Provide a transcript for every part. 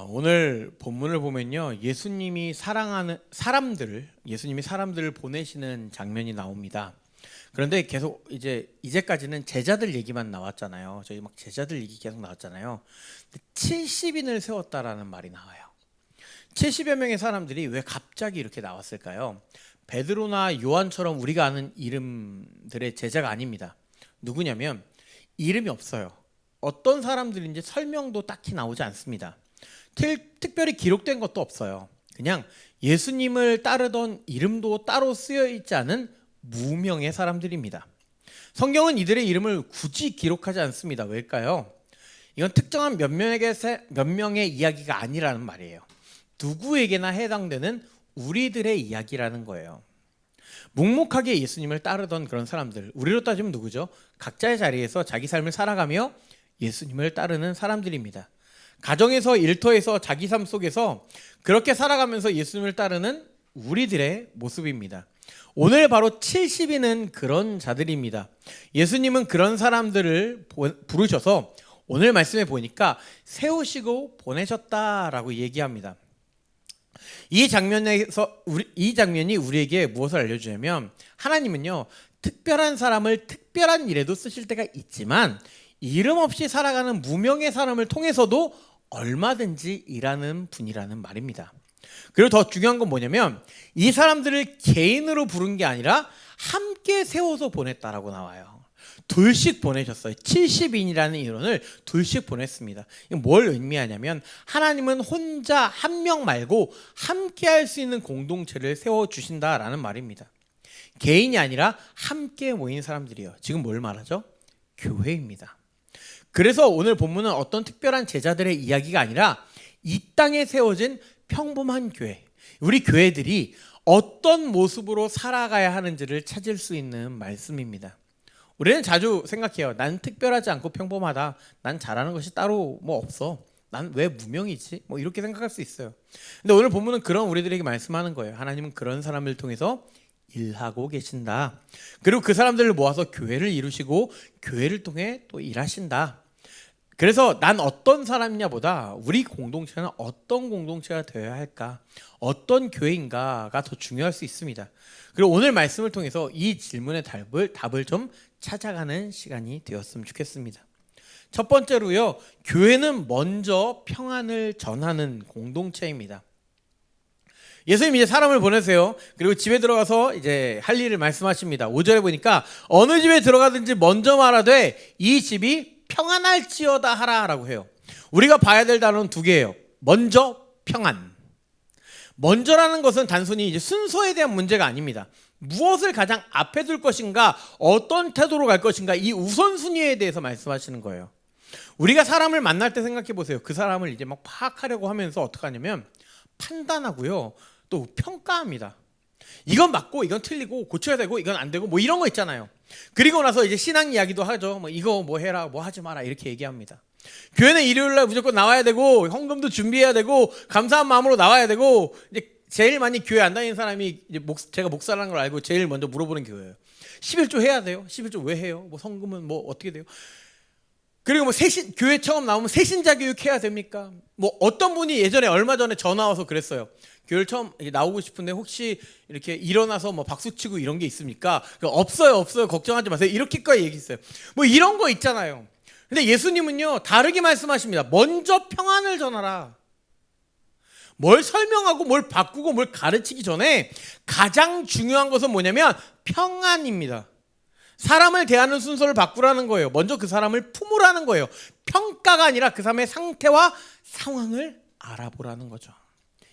오늘 본문을 보면요, 예수님이 사람들을 보내시는 장면이 나옵니다. 그런데 계속 이제까지는 제자들 얘기만 나왔잖아요. 저희 막 제자들 얘기 계속 나왔잖아요. 70인을 세웠다라는 말이 나와요. 70여 명의 사람들이 왜 갑자기 이렇게 나왔을까요? 베드로나 요한처럼 우리가 아는 이름들의 제자가 아닙니다. 누구냐면 이름이 없어요. 어떤 사람들인지 설명도 딱히 나오지 않습니다. 특별히 기록된 것도 없어요. 그냥 예수님을 따르던 이름도 따로 쓰여 있지 않은 무명의 사람들입니다. 성경은 이들의 이름을 굳이 기록하지 않습니다. 왜일까요? 이건 특정한 몇 명의 이야기가 아니라는 말이에요. 누구에게나 해당되는 우리들의 이야기라는 거예요. 묵묵하게 예수님을 따르던 그런 사람들, 우리로 따지면 누구죠? 각자의 자리에서 자기 삶을 살아가며 예수님을 따르는 사람들입니다. 가정에서, 일터에서, 자기 삶 속에서 그렇게 살아가면서 예수님을 따르는 우리들의 모습입니다. 오늘 바로 70인은 그런 자들입니다. 예수님은 그런 사람들을 부르셔서 오늘 말씀에 보니까 세우시고 보내셨다라고 얘기합니다. 이 장면이 우리에게 무엇을 알려주냐면, 하나님은요, 특별한 사람을 특별한 일에도 쓰실 때가 있지만 이름 없이 살아가는 무명의 사람을 통해서도 얼마든지 일하는 분이라는 말입니다. 그리고 더 중요한 건 뭐냐면, 이 사람들을 개인으로 부른 게 아니라 함께 세워서 보냈다라고 나와요. 둘씩 보내셨어요. 70인이라는 인원을 둘씩 보냈습니다. 이건 뭘 의미하냐면, 하나님은 혼자 한 명 말고 함께 할 수 있는 공동체를 세워주신다라는 말입니다. 개인이 아니라 함께 모인 사람들이요. 지금 뭘 말하죠? 교회입니다. 그래서 오늘 본문은 어떤 특별한 제자들의 이야기가 아니라 이 땅에 세워진 평범한 교회, 우리 교회들이 어떤 모습으로 살아가야 하는지를 찾을 수 있는 말씀입니다. 우리는 자주 생각해요. 난 특별하지 않고 평범하다. 난 잘하는 것이 따로 뭐 없어. 난 왜 무명이지? 뭐 이렇게 생각할 수 있어요. 근데 오늘 본문은 그런 우리들에게 말씀하는 거예요. 하나님은 그런 사람을 통해서 일하고 계신다. 그리고 그 사람들을 모아서 교회를 이루시고 교회를 통해 또 일하신다. 그래서 난 어떤 사람이냐 보다 우리 공동체는 어떤 공동체가 되어야 할까, 어떤 교회인가가 더 중요할 수 있습니다. 그리고 오늘 말씀을 통해서 이 질문의 답을 좀 찾아가는 시간이 되었으면 좋겠습니다. 첫 번째로요, 교회는 먼저 평안을 전하는 공동체입니다. 예수님 이제 사람을 보내세요. 그리고 집에 들어가서 이제 할 일을 말씀하십니다. 5절에 보니까 어느 집에 들어가든지 먼저 말하되 이 집이 평안할지어다 하라라고 해요. 우리가 봐야 될 단어는 두 개예요. 먼저, 평안. 먼저라는 것은 단순히 이제 순서에 대한 문제가 아닙니다. 무엇을 가장 앞에 둘 것인가, 어떤 태도로 갈 것인가, 이 우선순위에 대해서 말씀하시는 거예요. 우리가 사람을 만날 때 생각해 보세요. 그 사람을 이제 막 파악하려고 하면서 어떻게 하냐면 판단하고요, 또 평가합니다. 이건 맞고 이건 틀리고 고쳐야 되고 이건 안 되고 뭐 이런 거 있잖아요. 그리고 나서 이제 신앙 이야기도 하죠. 뭐 이거 뭐 해라, 뭐 하지 마라 이렇게 얘기합니다. 교회는 일요일날 무조건 나와야 되고 헌금도 준비해야 되고 감사한 마음으로 나와야 되고, 이제 제일 많이 교회 안 다니는 사람이 이제 제가 목사라는 걸 알고 제일 먼저 물어보는 교회예요. 11조 해야 돼요? 11조 왜 해요? 뭐 성금은 뭐 어떻게 돼요? 그리고 뭐 교회 처음 나오면 새신자 교육 해야 됩니까? 뭐 어떤 분이 예전에 얼마 전에 전화 와서 그랬어요. 교회를 처음 나오고 싶은데 혹시 이렇게 일어나서 뭐 박수 치고 이런 게 있습니까? 없어요 걱정하지 마세요 이렇게까지 얘기했어요. 뭐 이런 거 있잖아요. 근데 예수님은요 다르게 말씀하십니다. 먼저 평안을 전하라. 뭘 설명하고 뭘 바꾸고 뭘 가르치기 전에 가장 중요한 것은 뭐냐면 평안입니다. 사람을 대하는 순서를 바꾸라는 거예요. 먼저 그 사람을 품으라는 거예요. 평가가 아니라 그 사람의 상태와 상황을 알아보라는 거죠.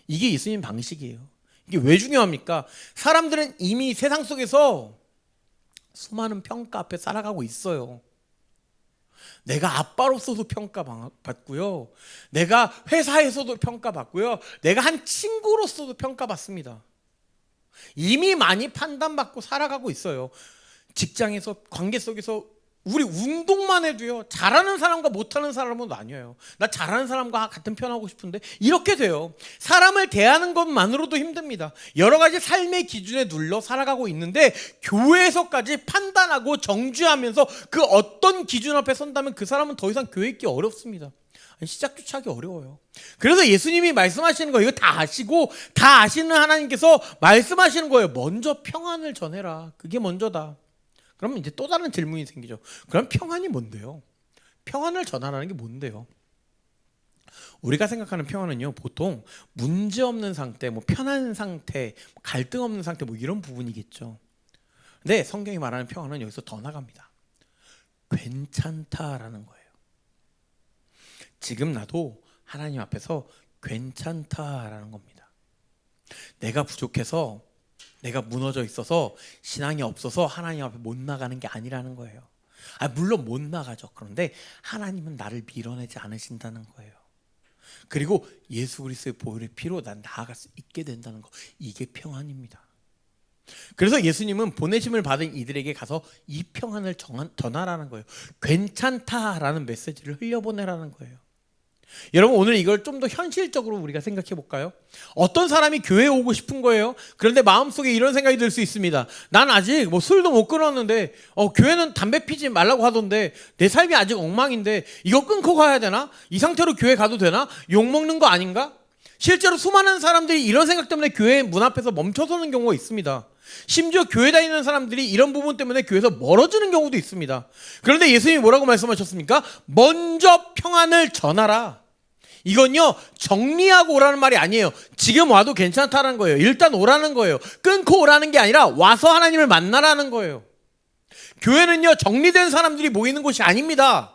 이게 예수님 방식이에요. 이게 왜 중요합니까? 사람들은 이미 세상 속에서 수많은 평가 앞에 살아가고 있어요. 내가 아빠로서도 평가받고요, 내가 회사에서도 평가받고요, 내가 한 친구로서도 평가받습니다. 이미 많이 판단받고 살아가고 있어요. 직장에서, 관계 속에서, 우리 운동만 해도요, 잘하는 사람과 못하는 사람은 나뉘어요. 나 잘하는 사람과 같은 편 하고 싶은데 이렇게 돼요. 사람을 대하는 것만으로도 힘듭니다. 여러 가지 삶의 기준에 눌러 살아가고 있는데 교회에서까지 판단하고 정죄하면서 그 어떤 기준 앞에 선다면 그 사람은 더 이상 교회 있기 어렵습니다. 시작조차 하기 어려워요. 그래서 예수님이 말씀하시는 거 이거 다 아시고 다 아시는 하나님께서 말씀하시는 거예요. 먼저 평안을 전해라. 그게 먼저다. 그러면 이제 또 다른 질문이 생기죠. 그럼 평안이 뭔데요? 평안을 전하라는 게 뭔데요? 우리가 생각하는 평안은요, 보통 문제 없는 상태, 편한 상태, 갈등 없는 상태, 이런 부분이겠죠. 근데 성경이 말하는 평안은 여기서 더 나갑니다. 괜찮다라는 거예요. 지금 나도 하나님 앞에서 괜찮다라는 겁니다. 내가 부족해서, 내가 무너져 있어서, 신앙이 없어서 하나님 앞에 못 나가는 게 아니라는 거예요. 물론 못 나가죠. 그런데 하나님은 나를 밀어내지 않으신다는 거예요. 그리고 예수 그리스도의 보혈의 피로 난 나아갈 수 있게 된다는 거, 이게 평안입니다. 그래서 예수님은 보내심을 받은 이들에게 가서 이 평안을 전하라는 거예요. 괜찮다라는 메시지를 흘려보내라는 거예요. 여러분, 오늘 이걸 좀 더 현실적으로 우리가 생각해 볼까요? 어떤 사람이 교회에 오고 싶은 거예요. 그런데 마음속에 이런 생각이 들 수 있습니다. 난 아직 술도 못 끊었는데 교회는 담배 피지 말라고 하던데 내 삶이 아직 엉망인데 이거 끊고 가야 되나? 이 상태로 교회 가도 되나? 욕먹는 거 아닌가? 실제로 수많은 사람들이 이런 생각 때문에 교회 문 앞에서 멈춰서는 경우가 있습니다. 심지어 교회 다니는 사람들이 이런 부분 때문에 교회에서 멀어지는 경우도 있습니다. 그런데 예수님이 뭐라고 말씀하셨습니까? 먼저 평안을 전하라. 이건요, 정리하고 오라는 말이 아니에요. 지금 와도 괜찮다는 거예요. 일단 오라는 거예요. 끊고 오라는 게 아니라 와서 하나님을 만나라는 거예요. 교회는요, 정리된 사람들이 모이는 곳이 아닙니다.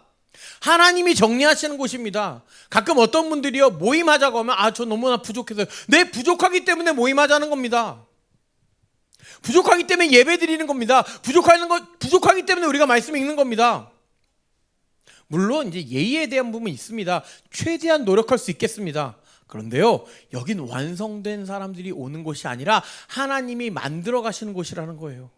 하나님이 정리하시는 곳입니다. 가끔 어떤 분들이요, 모임하자고 하면 저 너무나 부족해서요. 네, 부족하기 때문에 모임하자는 겁니다. 부족하기 때문에 예배 드리는 겁니다. 부족하기 때문에 우리가 말씀 읽는 겁니다. 물론 이제 예의에 대한 부분이 있습니다. 최대한 노력할 수 있겠습니다. 그런데요, 여긴 완성된 사람들이 오는 곳이 아니라 하나님이 만들어 가시는 곳이라는 거예요.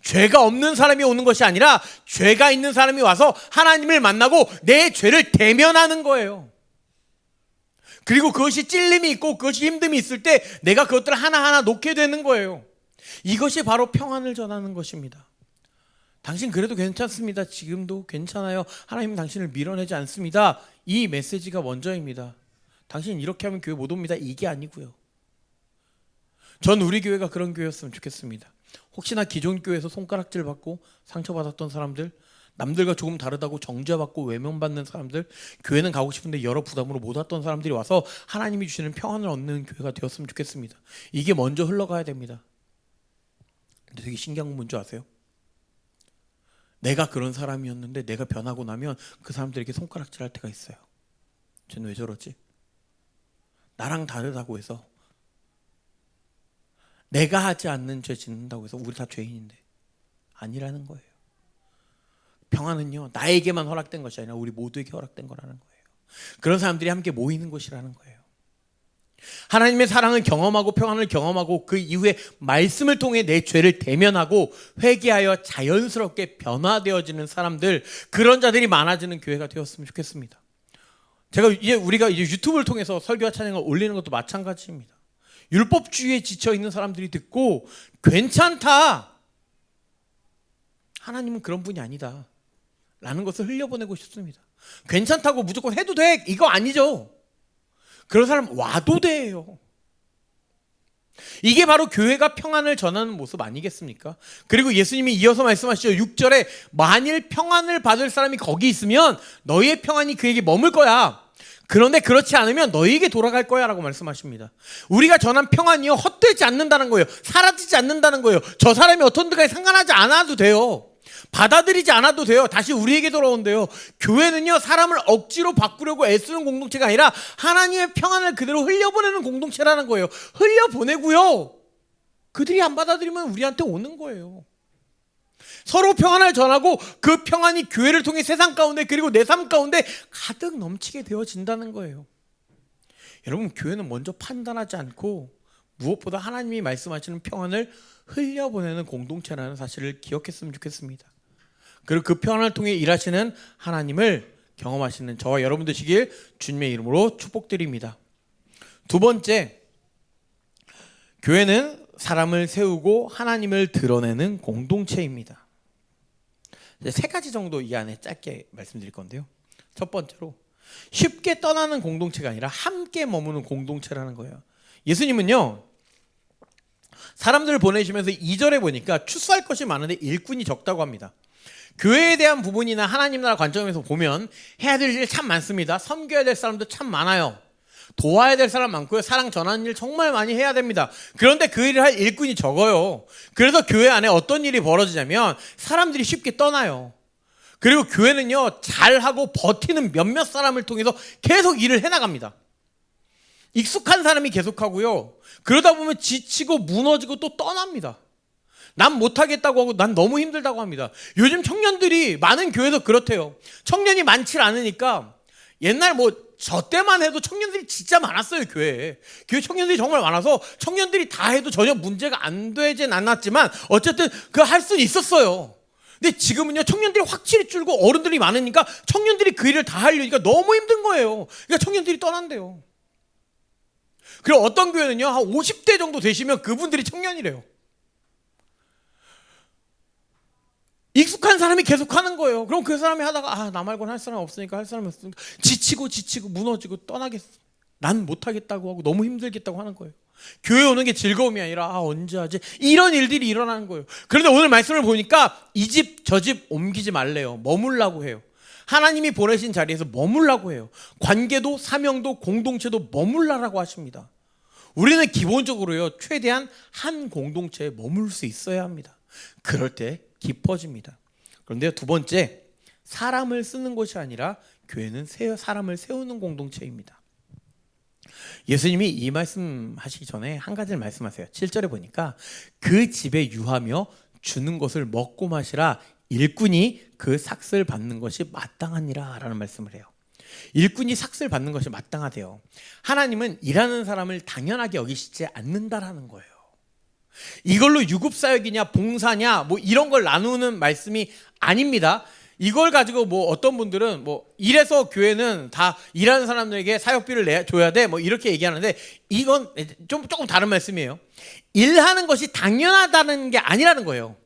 죄가 없는 사람이 오는 것이 아니라 죄가 있는 사람이 와서 하나님을 만나고 내 죄를 대면하는 거예요. 그리고 그것이 찔림이 있고 그것이 힘듦이 있을 때 내가 그것들을 하나하나 놓게 되는 거예요. 이것이 바로 평안을 전하는 것입니다. 당신 그래도 괜찮습니다. 지금도 괜찮아요. 하나님은 당신을 밀어내지 않습니다. 이 메시지가 먼저입니다. 당신 이렇게 하면 교회 못 옵니다. 이게 아니고요. 전 우리 교회가 그런 교회였으면 좋겠습니다. 혹시나 기존 교회에서 손가락질 받고 상처받았던 사람들, 남들과 조금 다르다고 정죄받고 외면받는 사람들, 교회는 가고 싶은데 여러 부담으로 못 왔던 사람들이 와서 하나님이 주시는 평안을 얻는 교회가 되었으면 좋겠습니다. 이게 먼저 흘러가야 됩니다. 근데 되게 신기한 건 뭔지 아세요? 내가 그런 사람이었는데 내가 변하고 나면 그 사람들에게 손가락질 할 때가 있어요. 쟤는 왜 저러지? 나랑 다르다고 해서, 내가 하지 않는 죄 짓는다고 해서 우리 다 죄인인데 아니라는 거예요. 평안은요, 나에게만 허락된 것이 아니라 우리 모두에게 허락된 거라는 거예요. 그런 사람들이 함께 모이는 곳이라는 거예요. 하나님의 사랑을 경험하고 평안을 경험하고 그 이후에 말씀을 통해 내 죄를 대면하고 회개하여 자연스럽게 변화되어지는 사람들, 그런 자들이 많아지는 교회가 되었으면 좋겠습니다. 우리가 이제 유튜브를 통해서 설교와 찬양을 올리는 것도 마찬가지입니다. 율법주의에 지쳐 있는 사람들이 듣고 괜찮다, 하나님은 그런 분이 아니다 라는 것을 흘려보내고 싶습니다. 괜찮다고 무조건 해도 돼, 이거 아니죠. 그런 사람 와도 돼요. 이게 바로 교회가 평안을 전하는 모습 아니겠습니까? 그리고 예수님이 이어서 말씀하시죠. 6절에 만일 평안을 받을 사람이 거기 있으면 너희의 평안이 그에게 머물 거야. 그런데 그렇지 않으면 너희에게 돌아갈 거야 라고 말씀하십니다. 우리가 전한 평안이요, 헛되지 않는다는 거예요. 사라지지 않는다는 거예요. 저 사람이 어떤 데까지 상관하지 않아도 돼요. 받아들이지 않아도 돼요. 다시 우리에게 돌아온대요. 교회는요, 사람을 억지로 바꾸려고 애쓰는 공동체가 아니라 하나님의 평안을 그대로 흘려보내는 공동체라는 거예요. 흘려보내고요, 그들이 안 받아들이면 우리한테 오는 거예요. 서로 평안을 전하고 그 평안이 교회를 통해 세상 가운데 그리고 내 삶 가운데 가득 넘치게 되어진다는 거예요. 여러분, 교회는 먼저 판단하지 않고 무엇보다 하나님이 말씀하시는 평안을 흘려보내는 공동체라는 사실을 기억했으면 좋겠습니다. 그리고 그 평안을 통해 일하시는 하나님을 경험하시는 저와 여러분 되시길 주님의 이름으로 축복드립니다. 두 번째, 교회는 사람을 세우고 하나님을 드러내는 공동체입니다. 세 가지 정도 이 안에 짧게 말씀드릴 건데요. 첫 번째로, 쉽게 떠나는 공동체가 아니라 함께 머무는 공동체라는 거예요. 예수님은요, 사람들을 보내시면서 2절에 보니까 추수할 것이 많은데 일꾼이 적다고 합니다. 교회에 대한 부분이나 하나님 나라 관점에서 보면 해야 될 일 참 많습니다. 섬겨야 될 사람도 참 많아요. 도와야 될 사람 많고요. 사랑 전하는 일 정말 많이 해야 됩니다. 그런데 그 일을 할 일꾼이 적어요. 그래서 교회 안에 어떤 일이 벌어지냐면 사람들이 쉽게 떠나요. 그리고 교회는요, 잘하고 버티는 몇몇 사람을 통해서 계속 일을 해나갑니다. 익숙한 사람이 계속하고요. 그러다 보면 지치고 무너지고 또 떠납니다. 난 못하겠다고 하고 난 너무 힘들다고 합니다. 요즘 청년들이 많은 교회에서 그렇대요. 청년이 많지 않으니까 옛날 저 때만 해도 청년들이 진짜 많았어요. 교회에. 교회 청년들이 정말 많아서 청년들이 다 해도 전혀 문제가 안 되진 않았지만 어쨌든 그 할 수는 있었어요. 근데 지금은요, 청년들이 확실히 줄고 어른들이 많으니까 청년들이 그 일을 다 하려니까 너무 힘든 거예요. 그러니까 청년들이 떠난대요. 그리고 어떤 교회는요, 한 50대 정도 되시면 그분들이 청년이래요. 익숙한 사람이 계속 하는 거예요. 그럼 그 사람이 하다가 나 말고는 할 사람 없으니까 할 사람이 없으니까 지치고 무너지고 떠나겠어. 난 못하겠다고 하고 너무 힘들겠다고 하는 거예요. 교회 오는 게 즐거움이 아니라 언제 하지? 이런 일들이 일어나는 거예요. 그런데 오늘 말씀을 보니까 이 집 저 집 옮기지 말래요. 머물라고 해요. 하나님이 보내신 자리에서 머물라고 해요. 관계도 사명도 공동체도 머물라라고 하십니다. 우리는 기본적으로요, 최대한 한 공동체에 머물 수 있어야 합니다. 그럴 때 깊어집니다. 그런데 두 번째, 사람을 쓰는 것이 아니라 교회는 사람을 세우는 공동체입니다. 예수님이 이 말씀 하시기 전에 한 가지를 말씀하세요. 7절에 보니까 그 집에 유하며 주는 것을 먹고 마시라, 일꾼이 그 삭슬 받는 것이 마땅하니라 라는 말씀을 해요. 일꾼이 삭슬 받는 것이 마땅하대요. 하나님은 일하는 사람을 당연하게 여기시지 않는다라는 거예요. 이걸로 유급사역이냐 봉사냐 이런 걸 나누는 말씀이 아닙니다. 이걸 가지고 어떤 분들은 이래서 교회는 다 일하는 사람들에게 사역비를 줘야 돼 이렇게 얘기하는데, 이건 조금 다른 말씀이에요. 일하는 것이 당연하다는 게 아니라는 거예요.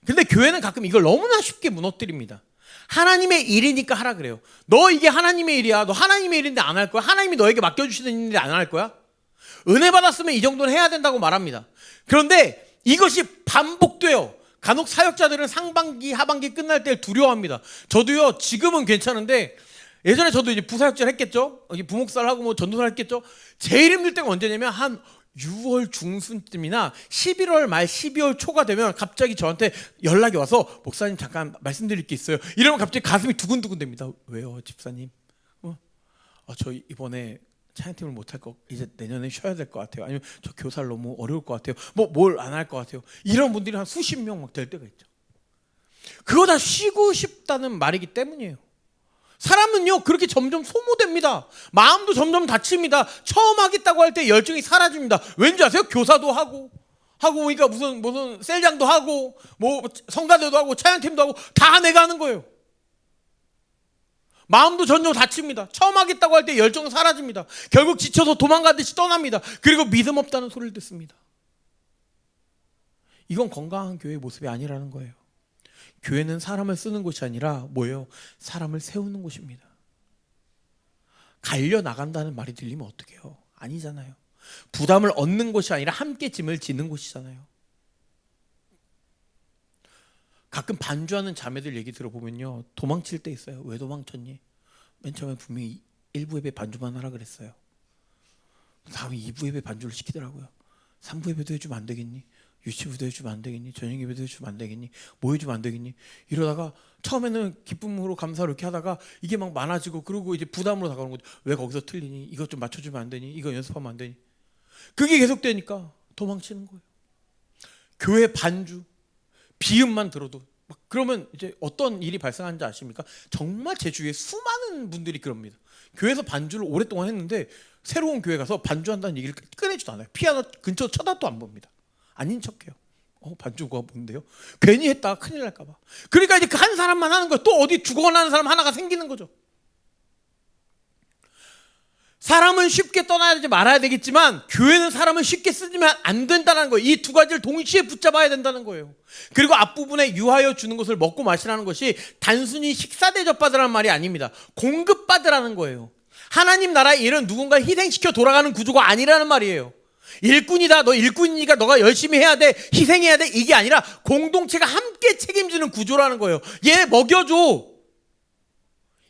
근데 교회는 가끔 이걸 너무나 쉽게 무너뜨립니다. 하나님의 일이니까 하라 그래요. 너 이게 하나님의 일이야. 너 하나님의 일인데 안 할 거야? 하나님이 너에게 맡겨주시는 일인데 안 할 거야? 은혜 받았으면 이 정도는 해야 된다고 말합니다. 그런데 이것이 반복돼요. 간혹 사역자들은 상반기 하반기 끝날 때 두려워합니다. 저도요, 지금은 괜찮은데 예전에 저도 이제 부사역자를 했겠죠. 부목사를 하고 전도사를 했겠죠. 제일 힘들 때가 언제냐면 한 6월 중순쯤이나 11월 말 12월 초가 되면 갑자기 저한테 연락이 와서, 목사님 잠깐 말씀드릴 게 있어요. 이러면 갑자기 가슴이 두근두근 됩니다. 왜요, 집사님? 저 이번에 찬양팀을 못할 거, 이제 내년에 쉬어야 될 것 같아요. 아니면 저 교사를 너무 어려울 것 같아요. 뭘 안 할 것 같아요. 이런 분들이 한 수십 명 막 될 때가 있죠. 그거 다 쉬고 싶다는 말이기 때문이에요. 사람은요, 그렇게 점점 소모됩니다. 마음도 점점 다칩니다. 처음 하겠다고 할 때 열정이 사라집니다. 왠지 아세요? 교사도 하고 보니까 무슨 셀장도 하고 성가대도 하고 찬양팀도 하고 다 내가 하는 거예요. 마음도 점점 다칩니다. 처음 하겠다고 할 때 열정은 사라집니다. 결국 지쳐서 도망가듯이 떠납니다. 그리고 믿음 없다는 소리를 듣습니다. 이건 건강한 교회의 모습이 아니라는 거예요. 교회는 사람을 쓰는 곳이 아니라 뭐예요? 사람을 세우는 곳입니다. 갈려 나간다는 말이 들리면 어떡해요? 아니잖아요. 부담을 얻는 곳이 아니라 함께 짐을 지는 곳이잖아요. 가끔 반주하는 자매들 얘기 들어보면요, 도망칠 때 있어요. 왜 도망쳤니? 맨 처음에 분명히 1부 예배 반주만 하라 그랬어요. 다음에 2부 예배 반주를 시키더라고요. 3부 예배도 해주면 안 되겠니? 유치부도 해주면 안 되겠니? 저녁 예배도 해주면 안 되겠니? 뭐 해주면 안 되겠니? 이러다가 처음에는 기쁨으로 감사로 이렇게 하다가 이게 막 많아지고, 그리고 이제 부담으로 다가오는 거죠. 왜 거기서 틀리니? 이것 좀 맞춰주면 안 되니? 이거 연습하면 안 되니? 그게 계속되니까 도망치는 거예요. 교회 반주 비음만 들어도 그러면 이제 어떤 일이 발생하는지 아십니까? 정말 제 주위에 수많은 분들이 그럽니다. 교회에서 반주를 오랫동안 했는데 새로운 교회 가서 반주한다는 얘기를 꺼내지도 않아요. 피아노 근처 쳐다도 안 봅니다. 아닌 척해요. 반주가 뭔데요? 괜히 했다가 큰일 날까 봐. 그러니까 이제 그 한 사람만 하는 거예요. 또 어디 죽어나는 사람 하나가 생기는 거죠. 사람은 쉽게 떠나야 되지 말아야 되겠지만 교회는 사람을 쉽게 쓰면 안 된다는 거예요. 이 두 가지를 동시에 붙잡아야 된다는 거예요. 그리고 앞부분에 유하여 주는 것을 먹고 마시라는 것이 단순히 식사 대접받으라는 말이 아닙니다. 공급받으라는 거예요. 하나님 나라의 일은 누군가 희생시켜 돌아가는 구조가 아니라는 말이에요. 일꾼이다, 너 일꾼이니까 너가 열심히 해야 돼, 희생해야 돼, 이게 아니라 공동체가 함께 책임지는 구조라는 거예요. 얘 먹여줘.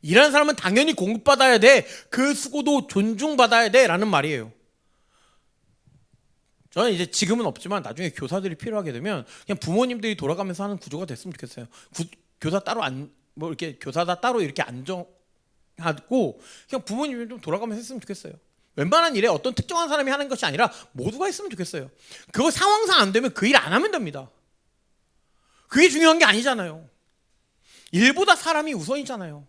일하는 사람은 당연히 공급받아야 돼. 그 수고도 존중받아야 돼 라는 말이에요. 저는 이제 지금은 없지만 나중에 교사들이 필요하게 되면 그냥 부모님들이 돌아가면서 하는 구조가 됐으면 좋겠어요. 교사 따로 이렇게 교사다 따로 이렇게 안정하고 그냥 부모님이 좀 돌아가면서 했으면 좋겠어요. 웬만한 일에 어떤 특정한 사람이 하는 것이 아니라 모두가 했으면 좋겠어요. 그거 상황상 안 되면 그 일 안 하면 됩니다. 그게 중요한 게 아니잖아요. 일보다 사람이 우선이잖아요.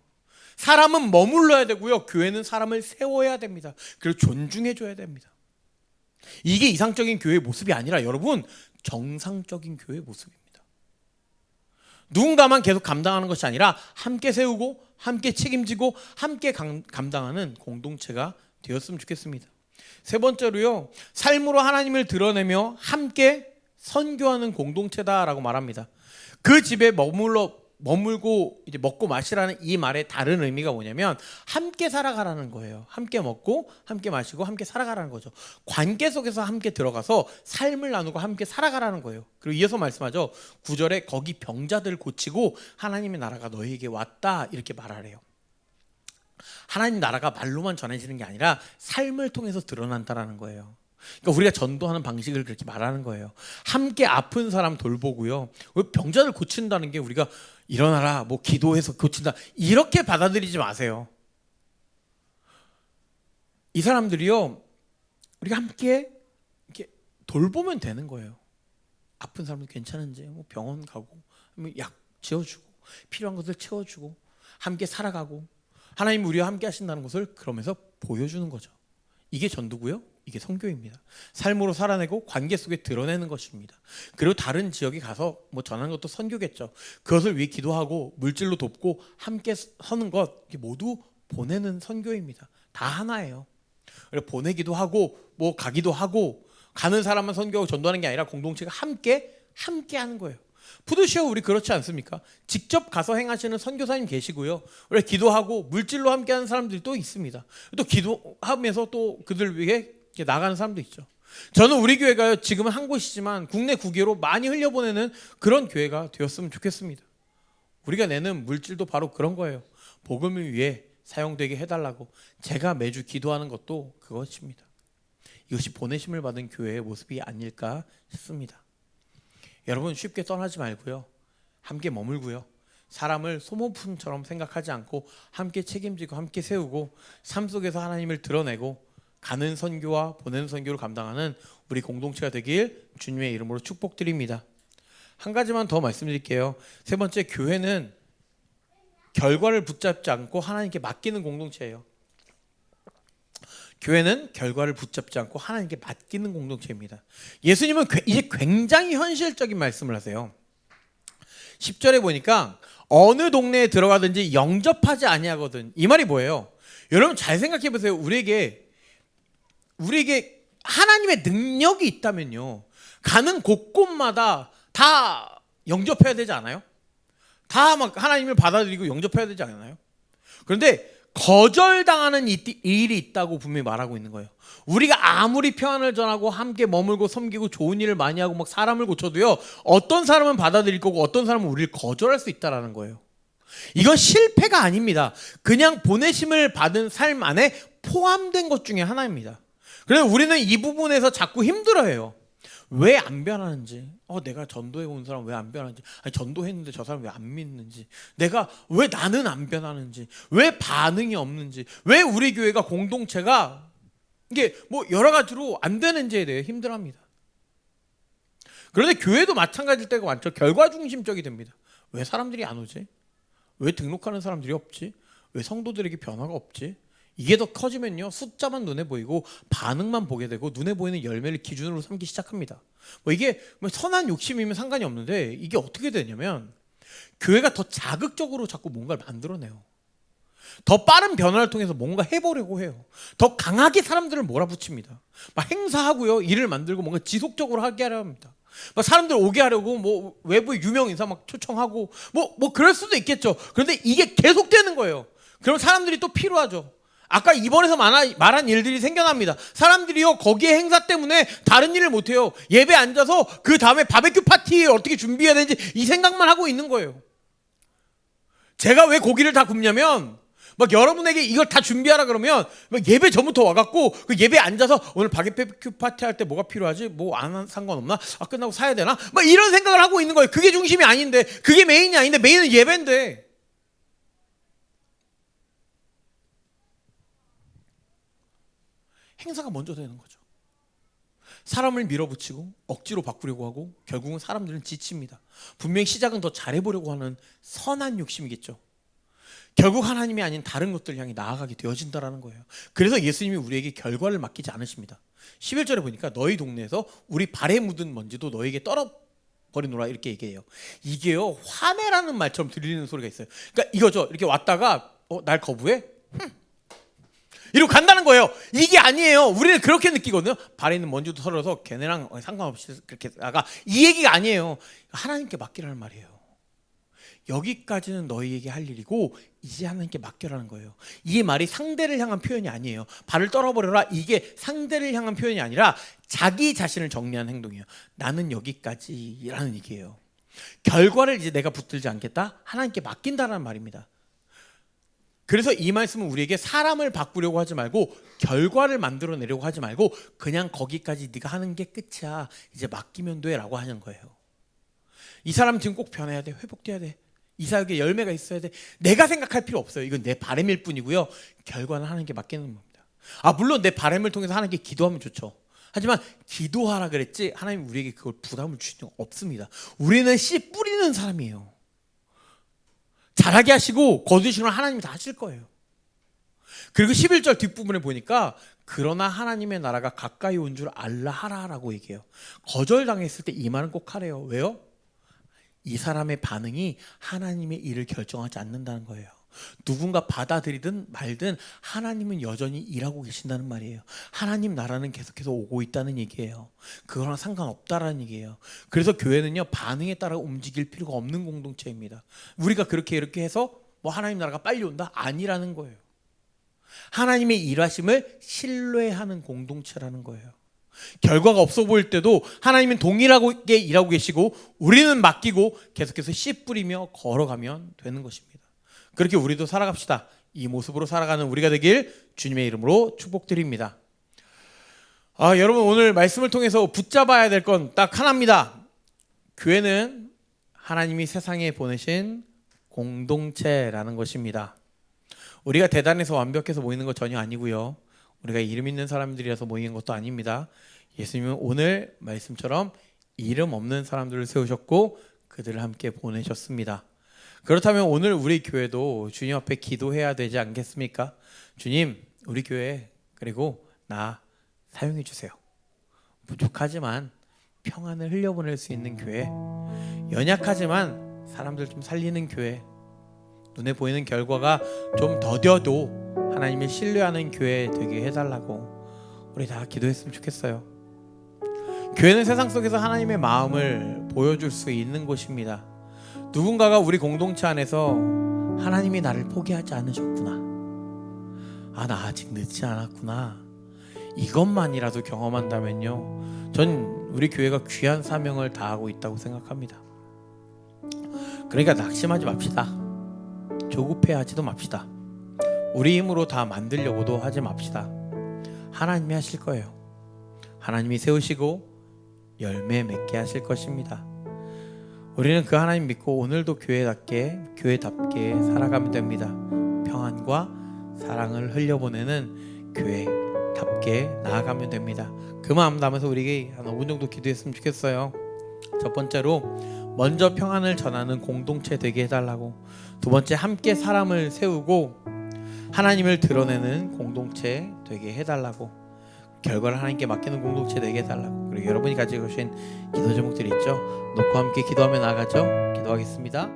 사람은 머물러야 되고요. 교회는 사람을 세워야 됩니다. 그리고 존중해줘야 됩니다. 이게 이상적인 교회의 모습이 아니라 여러분 정상적인 교회의 모습입니다. 누군가만 계속 감당하는 것이 아니라 함께 세우고 함께 책임지고 함께 감당하는 공동체가 되었으면 좋겠습니다. 세 번째로요. 삶으로 하나님을 드러내며 함께 선교하는 공동체다라고 말합니다. 그 집에 머물고 이제 먹고 마시라는 이 말의 다른 의미가 뭐냐면 함께 살아가라는 거예요. 함께 먹고 함께 마시고 함께 살아가라는 거죠. 관계 속에서 함께 들어가서 삶을 나누고 함께 살아가라는 거예요. 그리고 이어서 말씀하죠. 9절에 거기 병자들 고치고 하나님의 나라가 너희에게 왔다 이렇게 말하래요. 하나님 나라가 말로만 전해지는 게 아니라 삶을 통해서 드러난다라는 거예요. 그러니까 우리가 전도하는 방식을 그렇게 말하는 거예요. 함께 아픈 사람 돌보고요. 병자들 고친다는 게 우리가 일어나라, 뭐 기도해서 고친다 이렇게 받아들이지 마세요. 이 사람들이요, 우리가 함께 이렇게 돌보면 되는 거예요. 아픈 사람도 괜찮은지, 뭐 병원 가고, 약 지어주고, 필요한 것을 채워주고, 함께 살아가고, 하나님 우리와 함께 하신다는 것을 그러면서 보여주는 거죠. 이게 전도고요. 이게 선교입니다. 삶으로 살아내고 관계 속에 드러내는 것입니다. 그리고 다른 지역에 가서 뭐 전하는 것도 선교겠죠. 그것을 위해 기도하고 물질로 돕고 함께 서는 것 모두 보내는 선교입니다. 다 하나예요. 그래서 보내기도 하고 뭐 가기도 하고 가는 사람만 선교하고 전도하는 게 아니라 공동체가 함께 하는 거예요. 푸드쇼 우리 그렇지 않습니까? 직접 가서 행하시는 선교사님 계시고요. 우리 기도하고 물질로 함께하는 사람들이 또 있습니다. 또 기도하면서 또 그들 위해 나가는 사람도 있죠. 저는 우리 교회가요 지금은 한 곳이지만 국내 국외로 많이 흘려보내는 그런 교회가 되었으면 좋겠습니다. 우리가 내는 물질도 바로 그런 거예요. 복음을 위해 사용되게 해달라고 제가 매주 기도하는 것도 그것입니다. 이것이 보내심을 받은 교회의 모습이 아닐까 싶습니다. 여러분 쉽게 떠나지 말고요. 함께 머물고요. 사람을 소모품처럼 생각하지 않고 함께 책임지고 함께 세우고 삶 속에서 하나님을 드러내고 가는 선교와 보내는 선교를 감당하는 우리 공동체가 되길 주님의 이름으로 축복드립니다. 한 가지만 더 말씀드릴게요. 세 번째, 교회는 결과를 붙잡지 않고 하나님께 맡기는 공동체예요. 교회는 결과를 붙잡지 않고 하나님께 맡기는 공동체입니다. 예수님은 이제 굉장히 현실적인 말씀을 하세요. 10절에 보니까 어느 동네에 들어가든지 영접하지 아니하거든. 이 말이 뭐예요? 여러분 잘 생각해 보세요. 우리에게 하나님의 능력이 있다면요, 가는 곳곳마다 다 영접해야 되지 않아요? 다 막 하나님을 받아들이고 영접해야 되지 않아요? 그런데 거절당하는 일이 있다고 분명히 말하고 있는 거예요. 우리가 아무리 평안을 전하고 함께 머물고 섬기고 좋은 일을 많이 하고 막 사람을 고쳐도요, 어떤 사람은 받아들일 거고 어떤 사람은 우리를 거절할 수 있다는 거예요. 이건 실패가 아닙니다. 그냥 보내심을 받은 삶 안에 포함된 것 중에 하나입니다. 그래서 우리는 이 부분에서 자꾸 힘들어해요. 왜 안 변하는지, 내가 전도해 온 사람 왜 안 변하는지, 아니 전도했는데 저 사람 왜 안 믿는지, 내가 왜 나는 안 변하는지, 왜 반응이 없는지, 왜 우리 교회가 공동체가 이게 뭐 여러 가지로 안 되는지에 대해 힘들어합니다. 그런데 교회도 마찬가지일 때가 많죠. 결과 중심적이 됩니다. 왜 사람들이 안 오지? 왜 등록하는 사람들이 없지? 왜 성도들에게 변화가 없지? 이게 더 커지면요, 숫자만 눈에 보이고 반응만 보게 되고 눈에 보이는 열매를 기준으로 삼기 시작합니다. 이게 선한 욕심이면 상관이 없는데 이게 어떻게 되냐면 교회가 더 자극적으로 자꾸 뭔가를 만들어내요. 더 빠른 변화를 통해서 뭔가 해보려고 해요. 더 강하게 사람들을 몰아붙입니다. 막 행사하고요, 일을 만들고 뭔가 지속적으로 하게 하려 합니다. 막 사람들 오게 하려고 뭐 외부 유명 인사 막 초청하고 뭐 그럴 수도 있겠죠. 그런데 이게 계속되는 거예요. 그럼 사람들이 또 필요하죠. 아까 이번에서 말한 일들이 생겨납니다. 사람들이요, 거기에 행사 때문에 다른 일을 못해요. 예배 앉아서 그 다음에 바베큐 파티를 어떻게 준비해야 되는지 이 생각만 하고 있는 거예요. 제가 왜 고기를 다 굽냐면 막 여러분에게 이걸 다 준비하라 그러면 막 예배 전부터 와갖고 그 예배 앉아서 오늘 바베큐 파티 할 때 뭐가 필요하지? 뭐 안 상관없나? 아, 끝나고 사야 되나? 막 이런 생각을 하고 있는 거예요. 그게 중심이 아닌데, 그게 메인이 아닌데, 메인은 예배인데. 행사가 먼저 되는 거죠. 사람을 밀어붙이고 억지로 바꾸려고 하고 결국은 사람들은 지칩니다. 분명히 시작은 더 잘해보려고 하는 선한 욕심이겠죠. 결국 하나님이 아닌 다른 것들 향해 나아가게 되어진다라는 거예요. 그래서 예수님이 우리에게 결과를 맡기지 않으십니다. 11절에 보니까 너희 동네에서 우리 발에 묻은 먼지도 너에게 떨어버리노라 이렇게 얘기해요. 이게요, 화내라는 말처럼 들리는 소리가 있어요. 그러니까 이거죠. 이렇게 왔다가 날 거부해? 이러고 간다는 거예요. 이게 아니에요. 우리는 그렇게 느끼거든요. 발에 있는 먼지도 털어서 걔네랑 상관없이 그렇게 나가. 이 얘기가 아니에요. 하나님께 맡기라는 말이에요. 여기까지는 너희에게 할 일이고 이제 하나님께 맡겨라는 거예요. 이 말이 상대를 향한 표현이 아니에요. 발을 떨어버려라, 이게 상대를 향한 표현이 아니라 자기 자신을 정리한 행동이에요. 나는 여기까지라는 얘기예요. 결과를 이제 내가 붙들지 않겠다, 하나님께 맡긴다는 말입니다. 그래서 이 말씀은 우리에게 사람을 바꾸려고 하지 말고 결과를 만들어내려고 하지 말고 그냥 거기까지 네가 하는 게 끝이야, 이제 맡기면 돼 라고 하는 거예요. 이 사람 지금 꼭 변해야 돼, 회복돼야 돼, 이 사역에 열매가 있어야 돼, 내가 생각할 필요 없어요. 이건 내 바람일 뿐이고요. 결과는 하나님께 맡기는 겁니다. 물론 내 바람을 통해서 하나님께 기도하면 좋죠. 하지만 기도하라 그랬지 하나님 우리에게 그걸 부담을 주시는 건 없습니다. 우리는 씨 뿌리는 사람이에요. 잘하게 하시고 거두시는 하나님이 다 하실 거예요. 그리고 11절 뒷부분에 보니까 그러나 하나님의 나라가 가까이 온 줄 알라 하라라고 얘기해요. 거절당했을 때 이 말은 꼭 하래요. 왜요? 이 사람의 반응이 하나님의 일을 결정하지 않는다는 거예요. 누군가 받아들이든 말든 하나님은 여전히 일하고 계신다는 말이에요. 하나님 나라는 계속해서 오고 있다는 얘기예요. 그거랑 상관없다라는 얘기예요. 그래서 교회는요, 반응에 따라 움직일 필요가 없는 공동체입니다. 우리가 그렇게 이렇게 해서 뭐 하나님 나라가 빨리 온다? 아니라는 거예요. 하나님의 일하심을 신뢰하는 공동체라는 거예요. 결과가 없어 보일 때도 하나님은 동일하게 일하고 계시고 우리는 맡기고 계속해서 씨 뿌리며 걸어가면 되는 것입니다. 그렇게 우리도 살아갑시다. 이 모습으로 살아가는 우리가 되길 주님의 이름으로 축복드립니다. 여러분, 오늘 말씀을 통해서 붙잡아야 될 건 딱 하나입니다. 교회는 하나님이 세상에 보내신 공동체라는 것입니다. 우리가 대단해서 완벽해서 모이는 것 전혀 아니고요. 우리가 이름 있는 사람들이라서 모이는 것도 아닙니다. 예수님은 오늘 말씀처럼 이름 없는 사람들을 세우셨고 그들을 함께 보내셨습니다. 그렇다면 오늘 우리 교회도 주님 앞에 기도해야 되지 않겠습니까? 주님, 우리 교회 그리고 나 사용해 주세요. 부족하지만 평안을 흘려보낼 수 있는 교회, 연약하지만 사람들 좀 살리는 교회, 눈에 보이는 결과가 좀 더뎌도 하나님을 신뢰하는 교회 되게 해달라고 우리 다 기도했으면 좋겠어요. 교회는 세상 속에서 하나님의 마음을 보여줄 수 있는 곳입니다. 누군가가 우리 공동체 안에서 하나님이 나를 포기하지 않으셨구나, 나 아직 늦지 않았구나, 이것만이라도 경험한다면요, 전 우리 교회가 귀한 사명을 다하고 있다고 생각합니다. 그러니까 낙심하지 맙시다. 조급해하지도 맙시다. 우리 힘으로 다 만들려고도 하지 맙시다. 하나님이 하실 거예요. 하나님이 세우시고 열매 맺게 하실 것입니다. 우리는 그 하나님 믿고 오늘도 교회답게 살아가면 됩니다. 평안과 사랑을 흘려보내는 교회답게 나아가면 됩니다. 그 마음 담아서 우리에게 한 5분 정도 기도했으면 좋겠어요. 첫 번째로 먼저 평안을 전하는 공동체 되게 해달라고, 두 번째 함께 사람을 세우고 하나님을 드러내는 공동체 되게 해달라고, 결과를 하나님께 맡기는 공동체 되게 해달라고, 그리고 여러분이 가지고 계신 기도 제목들이 있죠. 놓고 함께 기도하며 나아가죠. 기도하겠습니다.